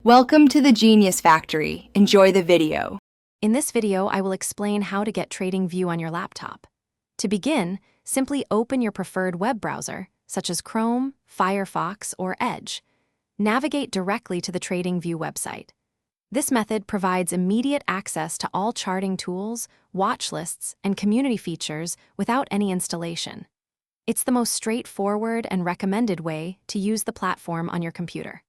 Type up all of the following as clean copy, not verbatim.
Welcome to the Genius Factory. Enjoy the video. In this video, I will explain how to get TradingView on your laptop. To begin, simply open your preferred web browser, such as Chrome, Firefox, or Edge. Navigate directly to the TradingView website. This method provides immediate access to all charting tools, watch lists, and community features without any installation. It's the most straightforward and recommended way to use the platform on your computer.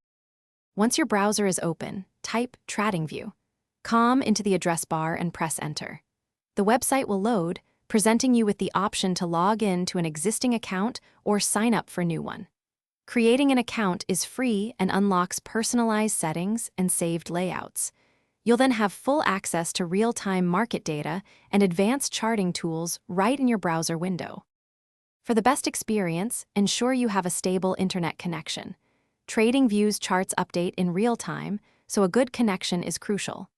Once your browser is open, type TradingView. Into the address bar and press Enter. The website will load, presenting you with the option to log in to an existing account or sign up for a new one. Creating an account is free and unlocks personalized settings and saved layouts. You'll then have full access to real-time market data and advanced charting tools right in your browser window. For the best experience, ensure you have a stable internet connection. TradingView's charts update in real time, so a good connection is crucial.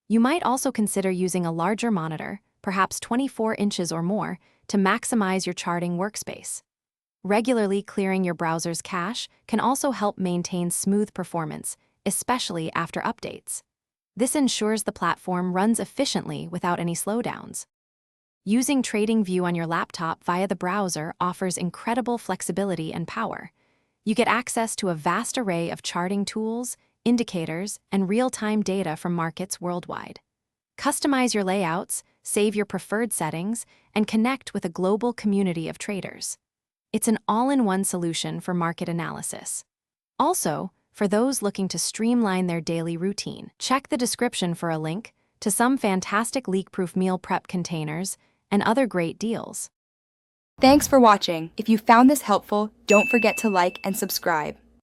You might also consider using a larger monitor, perhaps 24 inches or more, to maximize your charting workspace. Regularly clearing your browser's cache can also help maintain smooth performance, especially after updates. This ensures the platform runs efficiently without any slowdowns. Using TradingView on your laptop via the browser offers incredible flexibility and power. You get access to a vast array of charting tools, indicators, and real-time data from markets worldwide. Customize your layouts, save your preferred settings, and connect with a global community of traders. It's an all-in-one solution for market analysis. Also, for those looking to streamline their daily routine, check the description for a link to some fantastic leak-proof meal prep containers and other great deals. Thanks for watching. If you found this helpful, don't forget to like and subscribe.